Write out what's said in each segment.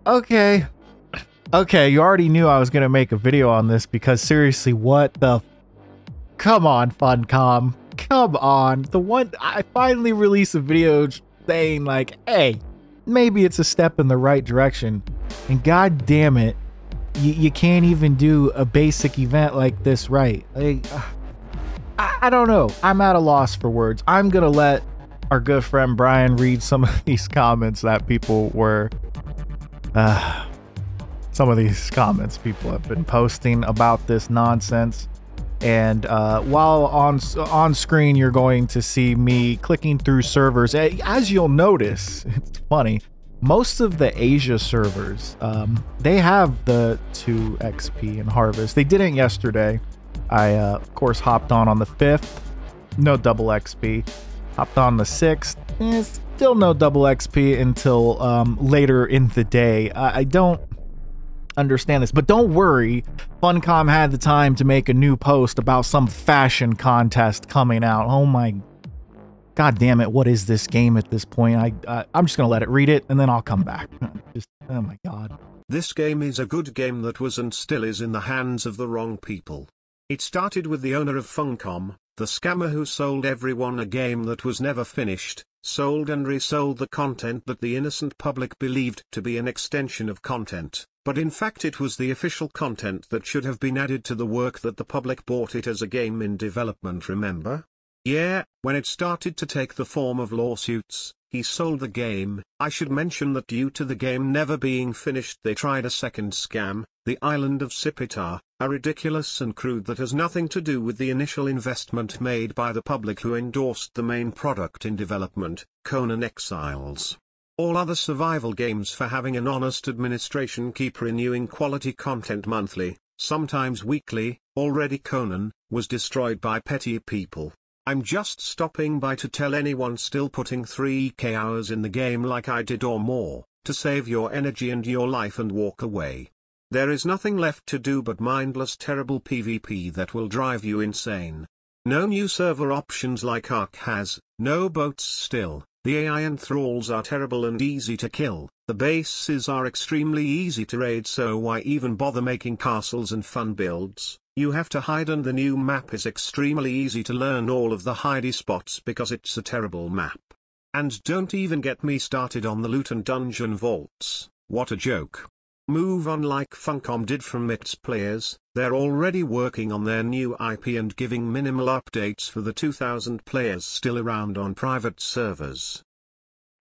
Okay. Okay, you already knew I was going to make a video on this because seriously, what the... Come on, Funcom. Come on. The one... I finally released a video saying like, hey, maybe it's a step in the right direction. And god damn it, you can't even do a basic event like this right. Like, I don't know. I'm at a loss for words. I'm going to let our good friend Brian read some of these comments that people were... some of these comments people have been posting about this nonsense. And while on screen, you're going to see me clicking through servers. As you'll notice, it's funny, most of the Asia servers, they have the 2 XP and harvest. They didn't yesterday. I, of course, hopped on the 5th, no double XP. Hopped on the 6th, still no double XP until later in the day. I don't understand this, but don't worry, Funcom had the time to make a new post about some fashion contest coming out. Oh my god damn it, what is this game at this point? I'm just gonna let it read it and then I'll come back. Just, oh my god. This game is a good game that was and still is in the hands of the wrong people. It started with the owner of Funcom, the scammer who sold everyone a game that was never finished, sold and resold the content that the innocent public believed to be an extension of content, but in fact it was the official content that should have been added to the work that the public bought it as a game in development, remember? Yeah, when it started to take the form of lawsuits, he sold the game. I should mention that due to the game never being finished they tried a second scam, the Island of Sipitar, a ridiculous and crude that has nothing to do with the initial investment made by the public who endorsed the main product in development, Conan Exiles. All other survival games for having an honest administration keep renewing quality content monthly, sometimes weekly. Already Conan was destroyed by petty people. I'm just stopping by to tell anyone still putting 3k hours in the game like I did or more, to save your energy and your life and walk away. There is nothing left to do but mindless terrible PvP that will drive you insane. No new server options like Ark has, no boats still, the AI and thralls are terrible and easy to kill, the bases are extremely easy to raid, so why even bother making castles and fun builds? You have to hide, and the new map is extremely easy to learn all of the hidey spots because it's a terrible map. And don't even get me started on the loot and dungeon vaults, what a joke. Move on like Funcom did from its players, they're already working on their new IP and giving minimal updates for the 2,000 players still around on private servers.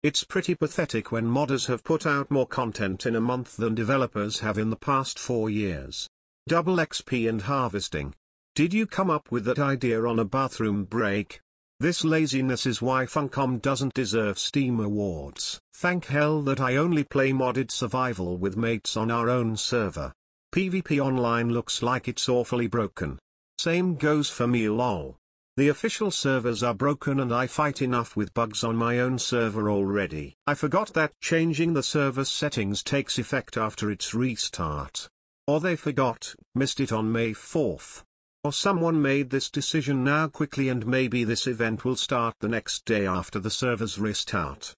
It's pretty pathetic when modders have put out more content in a month than developers have in the past 4 years. Double XP and harvesting. Did you come up with that idea on a bathroom break? This laziness is why Funcom doesn't deserve Steam awards. Thank hell that I only play modded survival with mates on our own server. PvP online looks like it's awfully broken. Same goes for me lol. The official servers are broken and I fight enough with bugs on my own server already. I forgot that changing the server settings takes effect after its restart. Or they forgot, missed it on May 4th. Or someone made this decision now quickly and maybe this event will start the next day after the servers restart.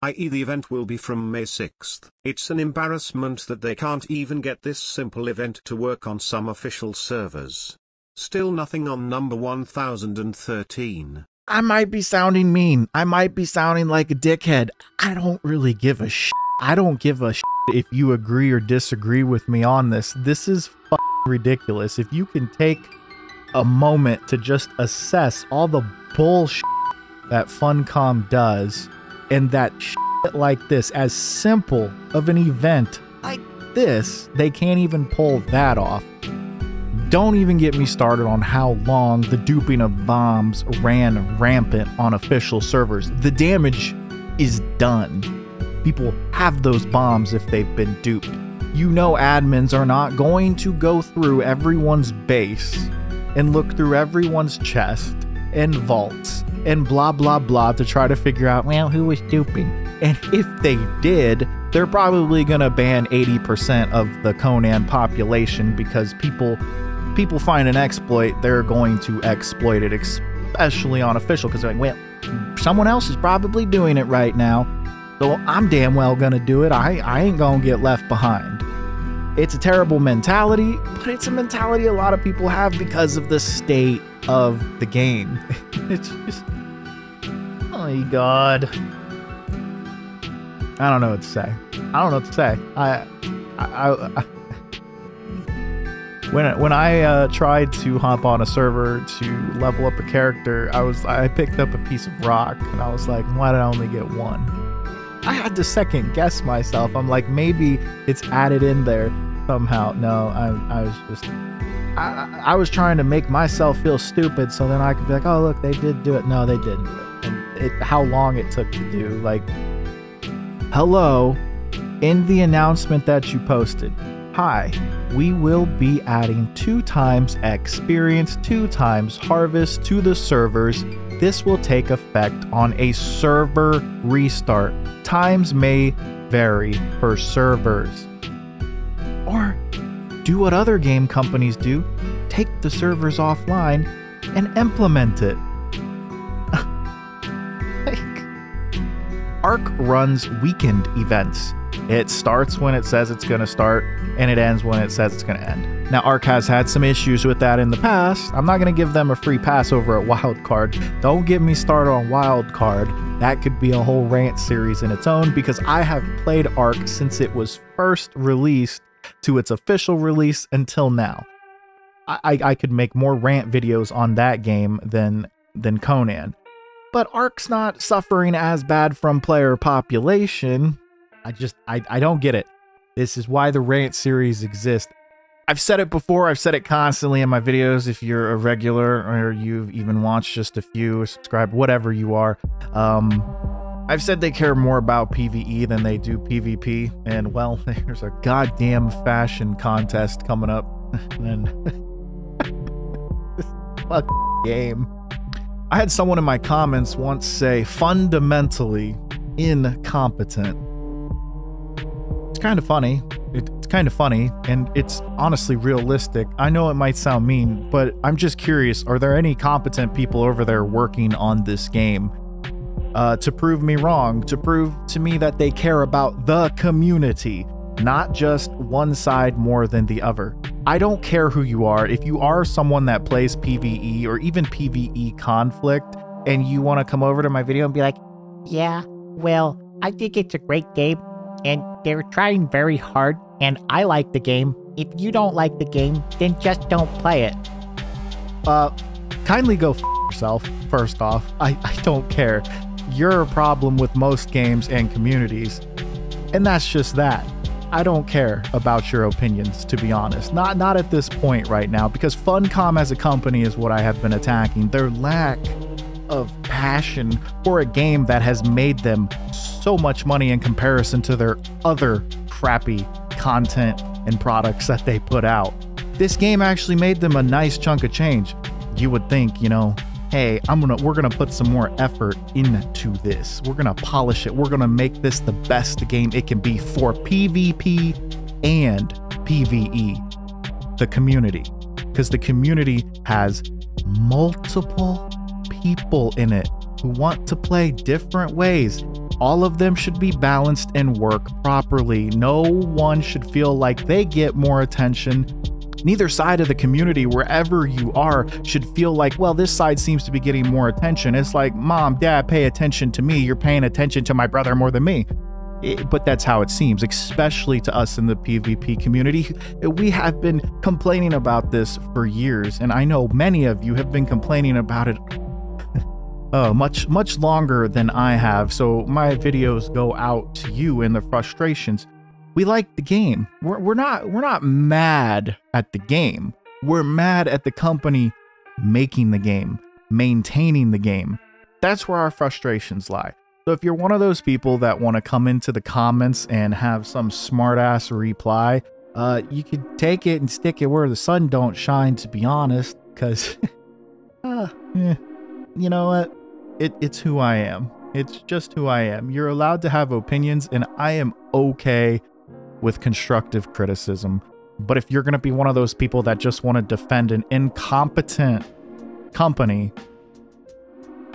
I.e. the event will be from May 6th. It's an embarrassment that they can't even get this simple event to work on some official servers. Still nothing on number 1013. I might be sounding mean. I might be sounding like a dickhead. I don't really give a shit. I don't give a shit if you agree or disagree with me on this. This is f***ing ridiculous. If you can take a moment to just assess all the bullshit that Funcom does, and that shit like this, as simple of an event like this, they can't even pull that off. Don't even get me started on how long the duping of bombs ran rampant on official servers. The damage is done. People have those bombs if they've been duped. You know admins are not going to go through everyone's base and look through everyone's chest and vaults and blah blah blah to try to figure out, well, who was duping. And if they did, they're probably gonna ban 80% of the Conan population because people find an exploit, they're going to exploit it, especially on official, because they're like, well, someone else is probably doing it right now, so I'm damn well gonna do it. I ain't gonna get left behind. It's a terrible mentality, but it's a mentality a lot of people have because of the state of the game. It's just, oh my god. I don't know what to say. When I tried to hop on a server to level up a character, I picked up a piece of rock and I was like, why did I only get one? I had to second guess myself. I'm like, maybe it's added in there somehow. No, I was trying to make myself feel stupid so then I could be like, oh look, they did do it. No, they didn't do it. And how long it took to do. Like, hello, in the announcement that you posted, hi, we will be adding 2 times experience, 2 times harvest to the servers. This will take effect on a server restart. Times may vary for servers. Or do what other game companies do, take the servers offline and implement it. Ark runs weekend events. It starts when it says it's going to start, and it ends when it says it's going to end. Now, Ark has had some issues with that in the past. I'm not going to give them a free pass over at Wildcard. Don't get me started on Wildcard. That could be a whole rant series in its own, because I have played Ark since it was first released to its official release until now. I could make more rant videos on that game than Conan. But Ark's not suffering as bad from player population. I don't get it. This is why the rant series exists. I've said it before, I've said it constantly in my videos. If you're a regular or you've even watched just a few, subscribe, whatever you are. I've said they care more about PvE than they do PvP. And well, there's a goddamn fashion contest coming up. And this fucking game. I had someone in my comments once say, fundamentally incompetent. It's kind of funny. It's kind of funny, and it's honestly realistic. I know it might sound mean, but I'm just curious, are there any competent people over there working on this game? To prove me wrong, to prove to me that they care about the community, not just one side more than the other. I don't care who you are. If you are someone that plays PvE or even PvE conflict, and you want to come over to my video and be like, yeah, well, I think it's a great game, and they're trying very hard, and I like the game. If you don't like the game, then just don't play it. Kindly go f yourself, first off. I don't care. You're a problem with most games and communities, and that's just that. I don't care about your opinions, to be honest. Not at this point right now, because Funcom as a company is what I have been attacking. Their lack of passion for a game that has made them so much money in comparison to their other crappy content and products that they put out. This game actually made them a nice chunk of change. You would think, you know, hey, we're gonna put some more effort into this. We're gonna polish it. We're gonna make this the best game it can be for PvP and PvE. The community, because the community has multiple people in it who want to play different ways. All of them should be balanced and work properly. No one should feel like they get more attention. Neither side of the community, wherever you are, should feel like, well, this side seems to be getting more attention. It's like, mom, dad, pay attention to me. You're paying attention to my brother more than me. But that's how it seems, especially to us in the PvP community. We have been complaining about this for years, and I know many of you have been complaining about it much longer than I have, so my videos go out to you in the frustrations. We like the game. We're not mad at the game. We're mad at the company making the game, maintaining the game. That's where our frustrations lie. So if you're one of those people that want to come into the comments and have some smart-ass reply, you could take it and stick it where the sun don't shine, to be honest, because, you know what? It's who I am. It's just who I am. You're allowed to have opinions, and I am okay with constructive criticism. But if you're going to be one of those people that just want to defend an incompetent company,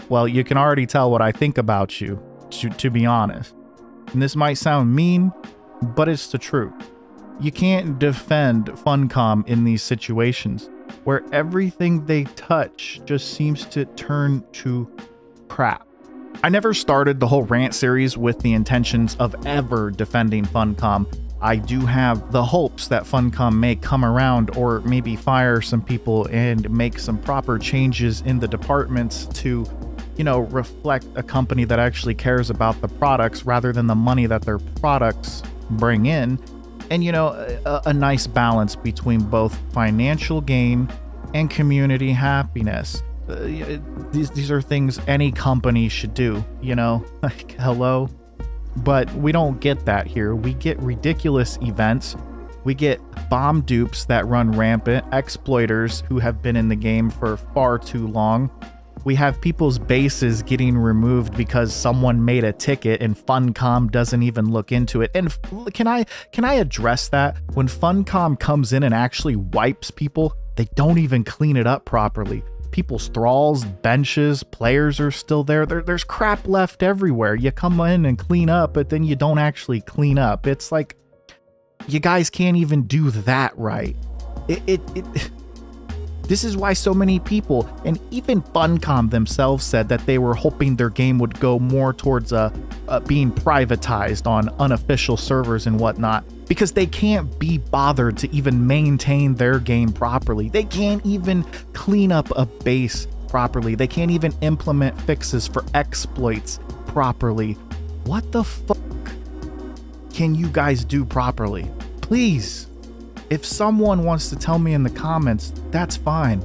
well, you can already tell what I think about you, to be honest. And this might sound mean, but it's the truth. You can't defend Funcom in these situations where everything they touch just seems to turn to crap. I never started the whole rant series with the intentions of ever defending Funcom. I do have the hopes that Funcom may come around or maybe fire some people and make some proper changes in the departments to, you know, reflect a company that actually cares about the products rather than the money that their products bring in. And, you know, a nice balance between both financial gain and community happiness. These are things any company should do, you know, like, hello. But we don't get that here. We get ridiculous events. We get bomb dupes that run rampant, exploiters who have been in the game for far too long. We have people's bases getting removed because someone made a ticket and Funcom doesn't even look into it. And can I address that? When Funcom comes in and actually wipes people, they don't even clean it up properly. People's thralls, benches, players are still there. There's crap left everywhere. You come in and clean up, but then you don't actually clean up. It's like, you guys can't even do that right. This is why so many people, and even Funcom themselves, said that they were hoping their game would go more towards being privatized on unofficial servers and whatnot, because they can't be bothered to even maintain their game properly. They can't even clean up a base properly. They can't even implement fixes for exploits properly. What the fuck can you guys do properly? Please. If someone wants to tell me in the comments, that's fine.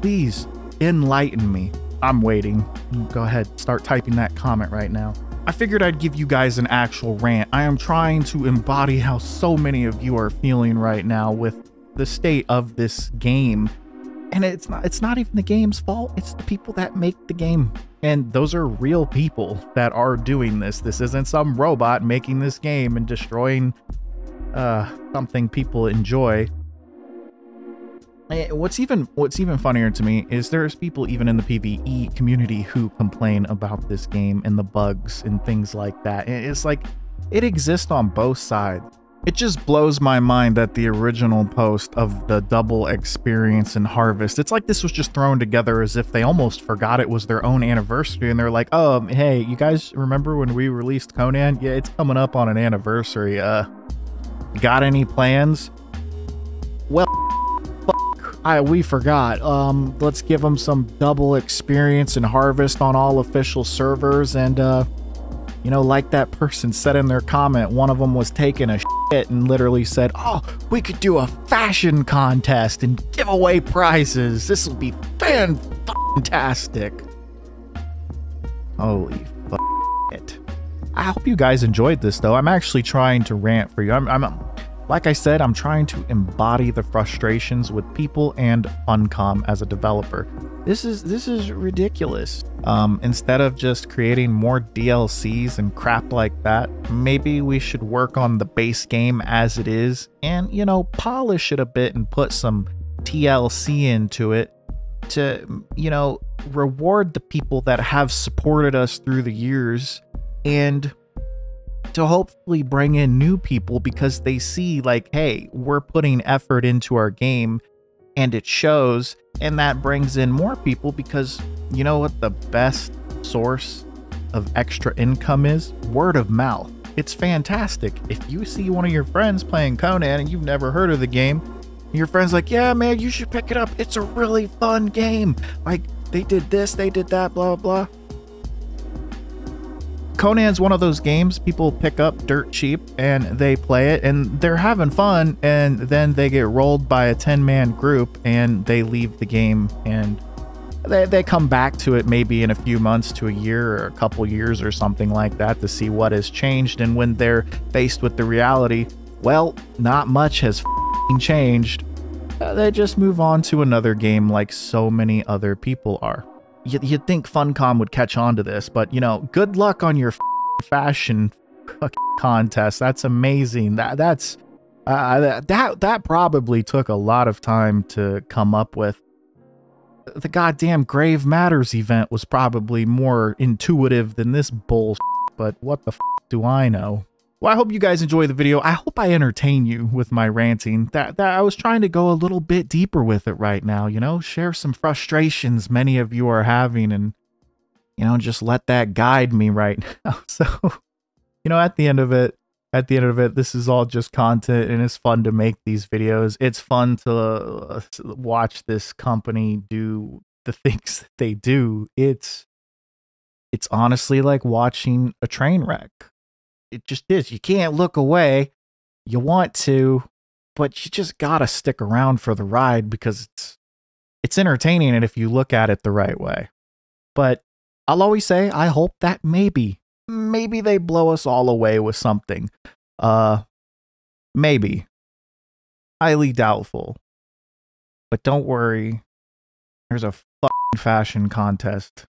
Please enlighten me. I'm waiting. Go ahead, start typing that comment right now. I figured I'd give you guys an actual rant. I am trying to embody how so many of you are feeling right now with the state of this game. And it's not even the game's fault. It's the people that make the game. And those are real people that are doing this. This isn't some robot making this game and destroying something people enjoy. What's even funnier to me is there's people even in the PvE community who complain about this game and the bugs and things like that. And it's like, it exists on both sides. It just blows my mind that the original post of the double experience and harvest, it's like this was just thrown together as if they almost forgot it was their own anniversary, and they're like, oh, hey, you guys remember when we released Conan? Yeah, it's coming up on an anniversary. Got any plans? Well, we forgot. Let's give them some double experience and harvest on all official servers. And, you know, like that person said in their comment, one of them was taking a shit and literally said, oh, we could do a fashion contest and give away prizes. This will be fantastic. Holy it. I hope you guys enjoyed this, though. I'm actually trying to rant for you. Like I said, I'm trying to embody the frustrations with people and Funcom as a developer. This is ridiculous. Instead of just creating more DLCs and crap like that, maybe we should work on the base game as it is and, you know, polish it a bit and put some TLC into it to, you know, reward the people that have supported us through the years, and to hopefully bring in new people because they see like, hey, we're putting effort into our game and it shows, and that brings in more people because you know what the best source of extra income is? Word of mouth. It's fantastic. If you see one of your friends playing Conan and you've never heard of the game, and your friend's like, yeah, man, you should pick it up. It's a really fun game. Like, they did this, they did that, blah, blah. Conan's one of those games people pick up dirt cheap and they play it and they're having fun, and then they get rolled by a 10-man group and they leave the game, and they come back to it maybe in a few months to a year or a couple years or something like that to see what has changed. And when they're faced with the reality, well, not much has changed, they just move on to another game like so many other people are. You'd think Funcom would catch on to this, but, you know, good luck on your fashion fucking contest. That's amazing. That probably took a lot of time to come up with. The goddamn Grave Matters event was probably more intuitive than this bullshit, but what the f do I know? Well, I hope you guys enjoy the video. I hope I entertain you with my ranting. That I was trying to go a little bit deeper with it right now, you know, share some frustrations many of you are having and, you know, just let that guide me right now. So, you know, at the end of it, this is all just content and it's fun to make these videos. It's fun to watch this company do the things that they do. It's honestly like watching a train wreck. It just is. You can't look away. You want to, but you just gotta stick around for the ride because it's entertaining and if you look at it the right way. But I'll always say, I hope that maybe they blow us all away with something. Maybe. Highly doubtful. But don't worry. There's a fucking fashion contest